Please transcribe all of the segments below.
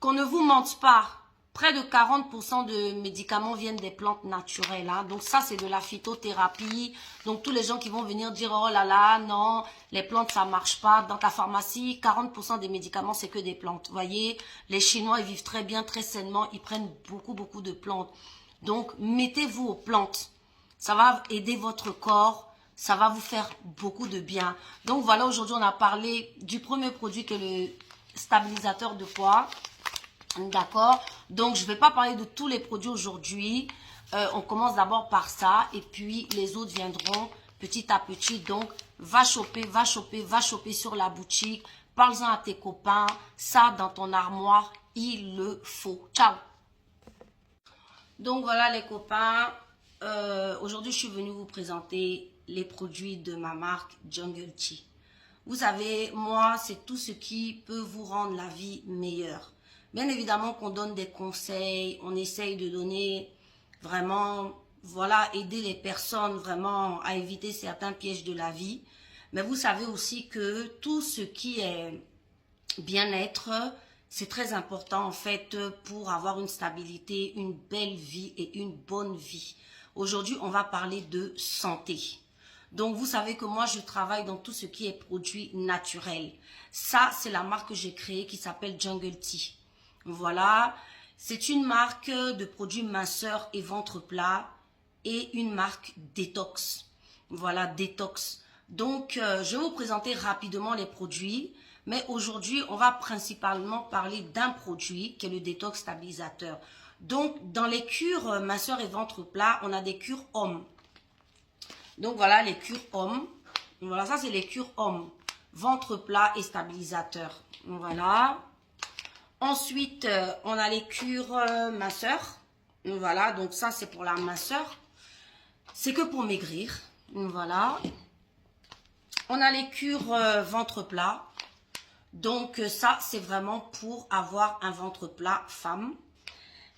qu'on ne vous mente pas, près de 40% de médicaments viennent des plantes naturelles. Hein. Donc ça, c'est de la phytothérapie. Donc tous les gens qui vont venir dire, oh là là, non, les plantes, ça marche pas. Dans ta pharmacie, 40% des médicaments, c'est que des plantes. Vous voyez, les Chinois, ils vivent très bien, très sainement. Ils prennent beaucoup de plantes. Donc, mettez-vous aux plantes. Ça va aider votre corps. Ça va vous faire beaucoup de bien. Donc voilà, aujourd'hui, on a parlé du premier produit que le stabilisateur de poids. D'accord, donc je ne vais pas parler de tous les produits aujourd'hui. On commence d'abord par ça et puis les autres viendront petit à petit. Donc va choper sur la boutique. Parle-en à tes copains. Ça, dans ton armoire, il le faut. Ciao. Donc voilà les copains. Aujourd'hui, je suis venue vous présenter les produits de ma marque Jungle Tea. Vous savez, moi, c'est tout ce qui peut vous rendre la vie meilleure. Bien évidemment qu'on donne des conseils, on essaye de donner vraiment, voilà, aider les personnes vraiment à éviter certains pièges de la vie. Mais vous savez aussi que tout ce qui est bien-être, c'est très important en fait pour avoir une stabilité, une belle vie et une bonne vie. Aujourd'hui, on va parler de santé. Donc, vous savez que moi, je travaille dans tout ce qui est produits naturels. Ça, c'est la marque que j'ai créée qui s'appelle Jungle Tea. Voilà, c'est une marque de produits minceur et ventre plat et une marque détox. Voilà, détox. Donc, je vais vous présenter rapidement les produits. Mais aujourd'hui, on va principalement parler d'un produit qui est le détox stabilisateur. Donc, dans les cures minceur et ventre plat, on a des cures hommes. Donc, voilà les cures hommes. Voilà, ça c'est les cures hommes. Ventre plat et stabilisateur. Voilà. Ensuite, on a les cures minceur. Voilà, donc ça, c'est pour la minceur. C'est que pour maigrir. Voilà. On a les cures ventre plat. Donc, ça, c'est vraiment pour avoir un ventre plat femme.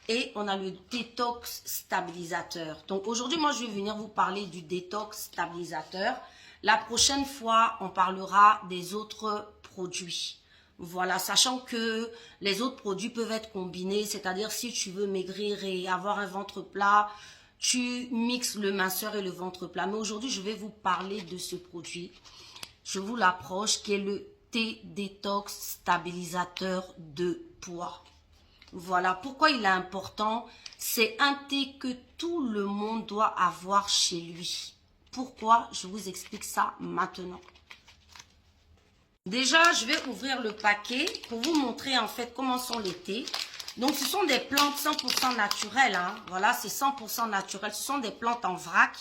Et on a le détox stabilisateur. Donc, aujourd'hui, moi, je vais venir vous parler du détox stabilisateur. La prochaine fois, on parlera des autres produits. Voilà, sachant que les autres produits peuvent être combinés, c'est-à-dire si tu veux maigrir et avoir un ventre plat, tu mixes le minceur et le ventre plat. Mais aujourd'hui, je vais vous parler de ce produit. Je vous l'approche qui est le thé détox stabilisateur de poids. Voilà, pourquoi il est important? C'est un thé que tout le monde doit avoir chez lui. Pourquoi? Je vous explique ça maintenant. Déjà, je vais ouvrir le paquet pour vous montrer en fait comment sont les thés. Donc, ce sont des plantes 100% naturelles. Hein. Voilà, c'est 100% naturel. Ce sont des plantes en vrac.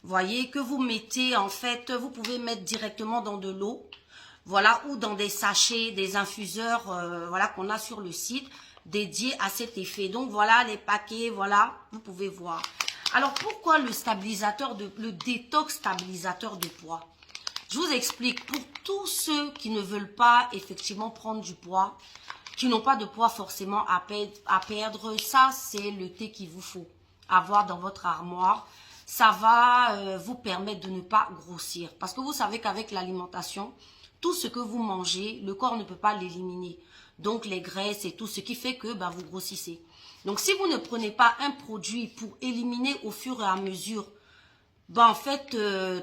Voyez, que vous mettez en fait, vous pouvez mettre directement dans de l'eau. Voilà, ou dans des sachets, des infuseurs, voilà, qu'on a sur le site dédiés à cet effet. Donc, voilà les paquets, voilà, vous pouvez voir. Alors, pourquoi le détox stabilisateur de poids? Je vous explique, pour tous ceux qui ne veulent pas effectivement prendre du poids, qui n'ont pas de poids forcément à perdre, ça c'est le thé qu'il vous faut avoir dans votre armoire. Ça va vous permettre de ne pas grossir. Parce que vous savez qu'avec l'alimentation, tout ce que vous mangez, le corps ne peut pas l'éliminer. Donc les graisses et tout ce qui fait que vous grossissez. Donc si vous ne prenez pas un produit pour éliminer au fur et à mesure, en fait,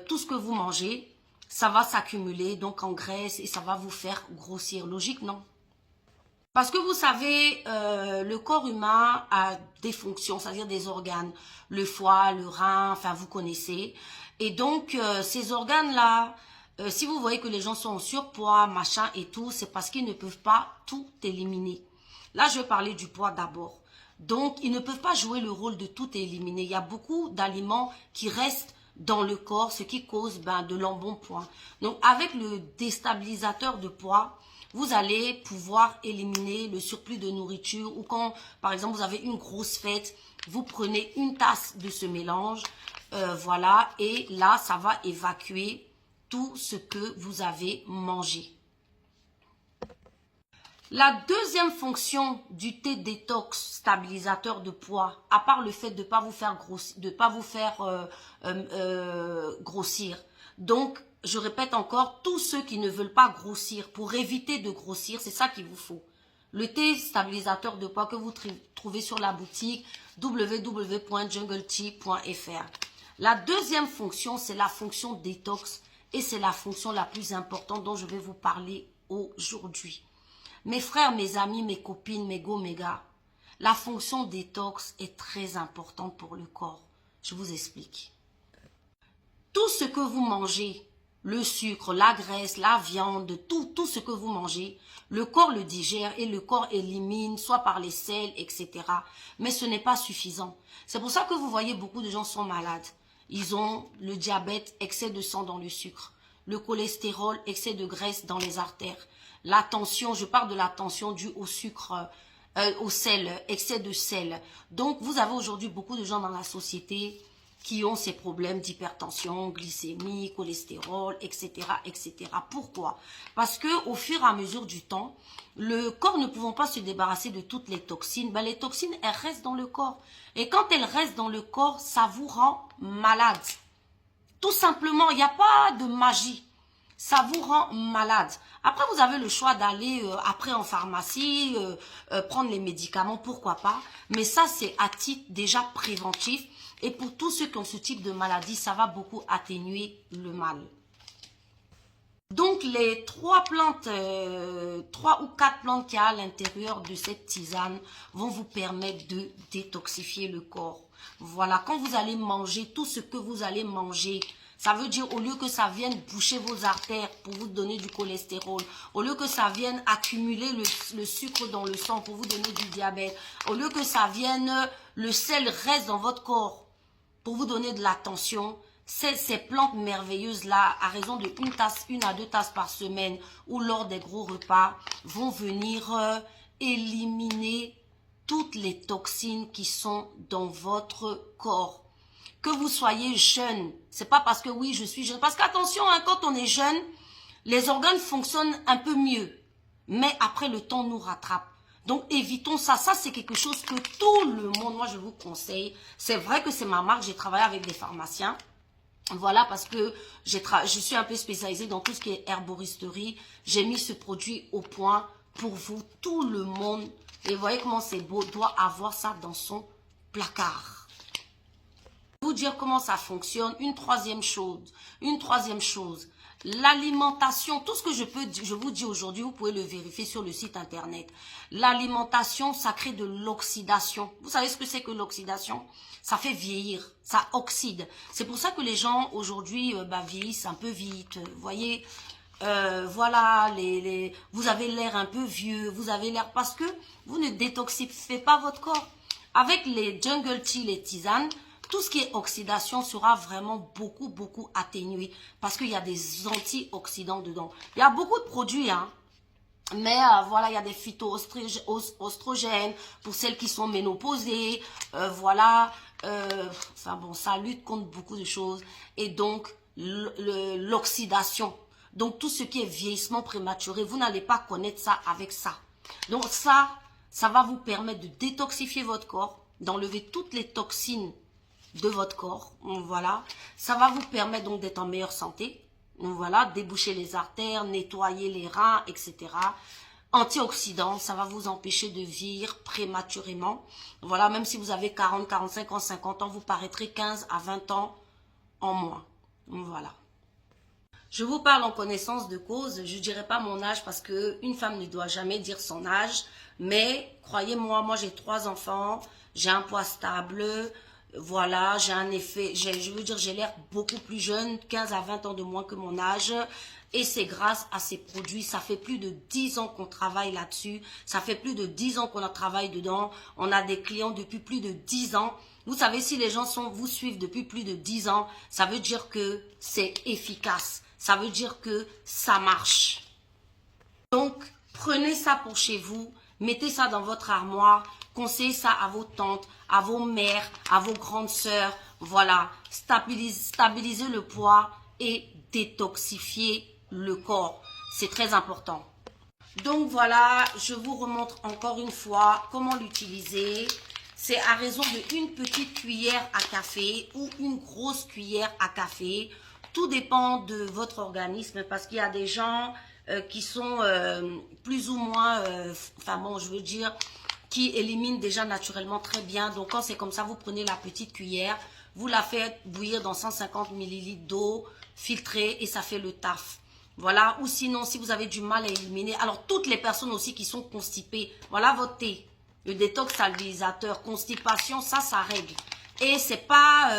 tout ce que vous mangez, ça va s'accumuler donc en graisse et ça va vous faire grossir. Logique, non? Parce que vous savez, le corps humain a des fonctions, c'est-à-dire des organes. Le foie, le rein, enfin vous connaissez. Et donc, ces organes-là, si vous voyez que les gens sont en surpoids, machin et tout, c'est parce qu'ils ne peuvent pas tout éliminer. Là, je vais parler du poids d'abord. Donc, ils ne peuvent pas jouer le rôle de tout éliminer. Il y a beaucoup d'aliments qui restent dans le corps, ce qui cause de l'embonpoint. Donc, avec le déstabilisateur de poids, vous allez pouvoir éliminer le surplus de nourriture ou quand, par exemple, vous avez une grosse fête, vous prenez une tasse de ce mélange, voilà, et là, ça va évacuer tout ce que vous avez mangé. La deuxième fonction du thé détox stabilisateur de poids, à part le fait de ne pas vous faire grossir, donc je répète encore, tous ceux qui ne veulent pas grossir, pour éviter de grossir, c'est ça qu'il vous faut. le thé stabilisateur de poids que vous trouvez sur la boutique www.jungletea.fr. La deuxième fonction, c'est la fonction détox et c'est la fonction la plus importante dont je vais vous parler aujourd'hui. Mes frères, mes amis, mes copines, mes go, mes gars, la fonction détox est très importante pour le corps. Je vous explique. Tout ce que vous mangez, le sucre, la graisse, la viande, tout ce que vous mangez, le corps le digère et le corps élimine, soit par les selles, etc. Mais ce n'est pas suffisant. C'est pour ça que vous voyez beaucoup de gens sont malades. Ils ont le diabète, excès de sang dans le sucre, le cholestérol, excès de graisse dans les artères, la tension, je parle de la tension due au sucre, au sel, excès de sel. Donc, vous avez aujourd'hui beaucoup de gens dans la société qui ont ces problèmes d'hypertension, glycémie, cholestérol, etc., etc. Pourquoi? Parce que au fur et à mesure du temps, le corps ne pouvant pas se débarrasser de toutes les toxines, les toxines, elles restent dans le corps. Et quand elles restent dans le corps, ça vous rend malade. Tout simplement, il n'y a pas de magie. Ça vous rend malade. Après, vous avez le choix d'aller après en pharmacie, prendre les médicaments, pourquoi pas. Mais ça, c'est à titre déjà préventif. Et pour tous ceux qui ont ce type de maladie, ça va beaucoup atténuer le mal. Donc, les 3 ou 4 plantes qu'il y a à l'intérieur de cette tisane vont vous permettre de détoxifier le corps. Voilà, quand vous allez manger, tout ce que vous allez manger, ça veut dire au lieu que ça vienne boucher vos artères pour vous donner du cholestérol, au lieu que ça vienne accumuler le sucre dans le sang pour vous donner du diabète, au lieu que ça vienne, le sel reste dans votre corps pour vous donner de la tension, ces plantes merveilleuses-là, à raison de 1 à 2 tasses par semaine ou lors des gros repas, vont venir éliminer toutes les toxines qui sont dans votre corps. Que vous soyez jeune, c'est pas parce que oui, je suis jeune. Parce qu'attention, hein, quand on est jeune, les organes fonctionnent un peu mieux. Mais après, le temps nous rattrape. Donc, évitons ça. Ça, c'est quelque chose que tout le monde, moi, je vous conseille. C'est vrai que c'est ma marque. J'ai travaillé avec des pharmaciens. Voilà, parce que je suis un peu spécialisée dans tout ce qui est herboristerie. J'ai mis ce produit au point pour vous. Tout le monde, et vous voyez comment c'est beau, doit avoir ça dans son placard. Vous dire comment ça fonctionne. Une troisième chose, l'alimentation, tout ce que je vous dis aujourd'hui, vous pouvez le vérifier sur le site internet. L'alimentation, ça crée de l'oxydation. Vous savez ce que c'est que l'oxydation? Ça fait vieillir, ça oxyde. C'est pour ça que les gens aujourd'hui vieillissent un peu vite. Vous voyez, voilà, vous avez l'air un peu vieux, vous avez l'air parce que vous ne détoxifiez pas votre corps. Avec les Jungle Tea, les tisanes, tout ce qui est oxydation sera vraiment beaucoup atténué parce qu'il y a des antioxydants dedans. Il y a beaucoup de produits, hein. Mais voilà, il y a des phytoestrogènes pour celles qui sont ménopausées. Voilà, enfin bon, ça lutte contre beaucoup de choses. Et donc, l'oxydation. Donc, tout ce qui est vieillissement prématuré, vous n'allez pas connaître ça avec ça. Donc, ça va vous permettre de détoxifier votre corps, d'enlever toutes les toxines de votre corps, voilà. Ça va vous permettre donc d'être en meilleure santé, voilà, déboucher les artères, nettoyer les reins, etc. Antioxydants, ça va vous empêcher de vieillir prématurément. Voilà, même si vous avez 40, 45 ans, 50 ans, vous paraîtrez 15 à 20 ans en moins. Voilà. Je vous parle en connaissance de cause, je ne dirai pas mon âge parce qu'une femme ne doit jamais dire son âge, mais croyez-moi, moi j'ai 3 enfants, j'ai un poids stable. Voilà, j'ai un effet, je veux dire, j'ai l'air beaucoup plus jeune, 15 à 20 ans de moins que mon âge. Et c'est grâce à ces produits, ça fait plus de 10 ans qu'on travaille là-dessus. Ça fait plus de 10 ans qu'on travaille dedans. On a des clients depuis plus de 10 ans. Vous savez, si les gens vous suivent depuis plus de 10 ans, ça veut dire que c'est efficace. Ça veut dire que ça marche. Donc, prenez ça pour chez vous. Mettez ça dans votre armoire. Conseillez ça à vos tantes, à vos mères, à vos grandes sœurs. Voilà, stabilisez le poids et détoxifiez le corps. C'est très important. Donc voilà, je vous remontre encore une fois comment l'utiliser. C'est à raison d'une petite cuillère à café ou une grosse cuillère à café. Tout dépend de votre organisme parce qu'il y a des gens, qui sont plus ou moins, enfin bon, je veux dire, qui éliminent déjà naturellement très bien. Donc quand c'est comme ça, vous prenez la petite cuillère, vous la faites bouillir dans 150 ml d'eau filtrée et ça fait le taf. Voilà, ou sinon, si vous avez du mal à éliminer, alors toutes les personnes aussi qui sont constipées, voilà votre thé, le détox stabilisateur, constipation, ça règle. Et c'est pas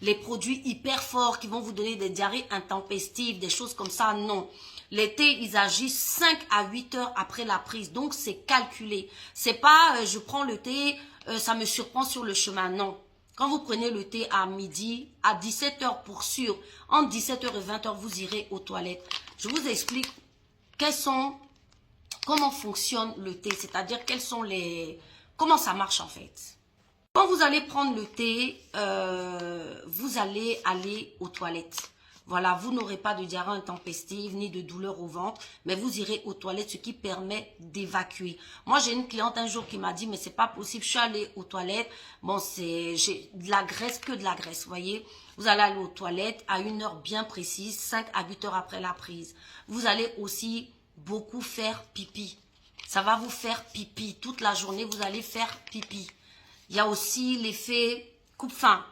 les produits hyper forts qui vont vous donner des diarrhées intempestives, des choses comme ça, non. Les thés, ils agissent 5 à 8 heures après la prise, donc c'est calculé. C'est pas je prends le thé, ça me surprend sur le chemin, non. Quand vous prenez le thé à midi, à 17 heures pour sûr, entre 17 heures et 20 heures, vous irez aux toilettes. Je vous explique comment fonctionne le thé, c'est-à-dire comment ça marche en fait. Quand vous allez prendre le thé, vous allez aller aux toilettes. Voilà, vous n'aurez pas de diarrhée intempestive ni de douleur au ventre, mais vous irez aux toilettes, ce qui permet d'évacuer. Moi, j'ai une cliente un jour qui m'a dit, mais c'est pas possible, je suis allée aux toilettes, bon, j'ai de la graisse, que de la graisse, vous voyez. Vous allez aller aux toilettes à une heure bien précise, 5 à 8 heures après la prise. Vous allez aussi beaucoup faire pipi. Ça va vous faire pipi. Toute la journée, vous allez faire pipi. Il y a aussi l'effet coupe-faim.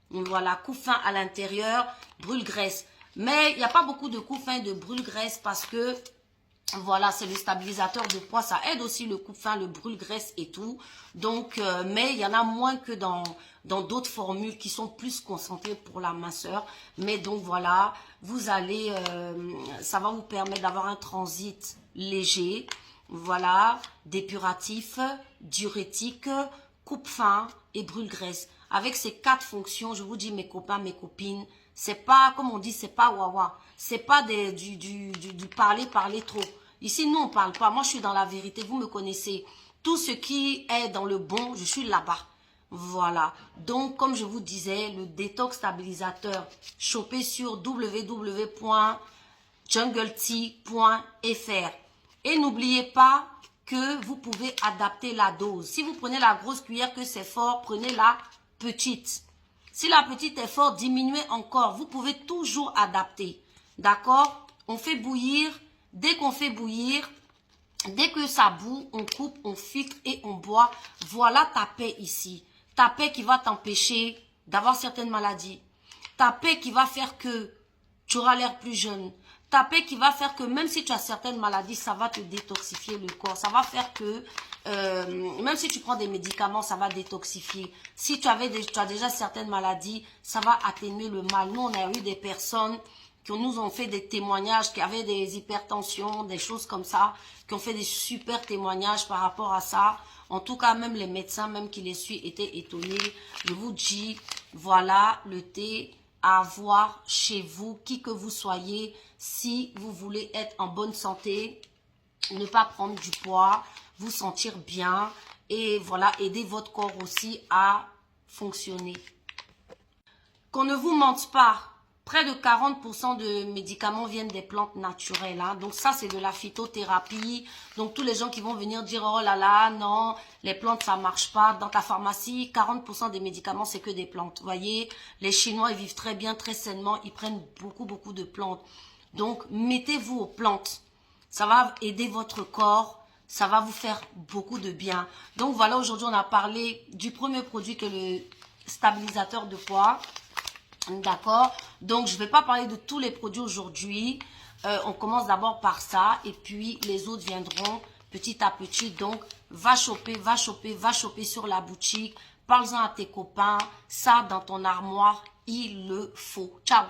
Voilà, coupe-faim à l'intérieur, brûle-graisse. Mais il n'y a pas beaucoup de coupe-faim et de brûle-graisse parce que, voilà, c'est le stabilisateur de poids. Ça aide aussi le coupe-faim, le brûle-graisse et tout. Donc, mais il y en a moins que dans d'autres formules qui sont plus concentrées pour la minceur. Mais donc, voilà, vous allez, ça va vous permettre d'avoir un transit léger. Voilà, dépuratif, diurétique, coupe-faim et brûle-graisse. Avec ces 4 fonctions, je vous dis mes copains, mes copines, c'est pas, comme on dit, c'est pas wawa. C'est pas du parler trop. Ici, nous, on parle pas. Moi, je suis dans la vérité. Vous me connaissez. Tout ce qui est dans le bon, je suis là-bas. Voilà. Donc, comme je vous disais, le détox stabilisateur, chopé sur www.jungletea.fr. Et n'oubliez pas que vous pouvez adapter la dose. Si vous prenez la grosse cuillère, que c'est fort, prenez la petite. Si la petite est forte, diminuez encore. Vous pouvez toujours adapter. D'accord? On fait bouillir. Dès qu'on fait bouillir, dès que ça bout, on coupe, on filtre et on boit. Voilà ta paix ici. Ta paix qui va t'empêcher d'avoir certaines maladies. Ta paix qui va faire que tu auras l'air plus jeune. Ta paix qui va faire que même si tu as certaines maladies, ça va te détoxifier le corps. Ça va faire que même si tu prends des médicaments, ça va détoxifier. Si tu as déjà certaines maladies, ça va atténuer le mal. Nous, on a eu des personnes qui nous ont fait des témoignages, qui avaient des hypertensions, des choses comme ça, qui ont fait des super témoignages par rapport à ça. En tout cas, même les médecins, même qui les suivent, étaient étonnés. Je vous dis, voilà le thé à avoir chez vous, qui que vous soyez, si vous voulez être en bonne santé, ne pas prendre du poids, vous sentir bien et voilà, aider votre corps aussi à fonctionner. Qu'on ne vous mente pas, près de 40% de médicaments viennent des plantes naturelles. Hein. Donc ça, c'est de la phytothérapie. Donc tous les gens qui vont venir dire, oh là là, non, les plantes, ça marche pas. Dans ta pharmacie, 40% des médicaments, c'est que des plantes. Vous voyez, les Chinois, ils vivent très bien, très sainement. Ils prennent beaucoup de plantes. Donc, mettez-vous aux plantes. Ça va aider votre corps. Ça va vous faire beaucoup de bien. Donc voilà, aujourd'hui, on a parlé du premier produit que le stabilisateur de poids. D'accord? Donc, je ne vais pas parler de tous les produits aujourd'hui. On commence d'abord par ça. Et puis, les autres viendront petit à petit. Donc, va choper sur la boutique. Parle-en à tes copains. Ça, dans ton armoire, il le faut. Ciao!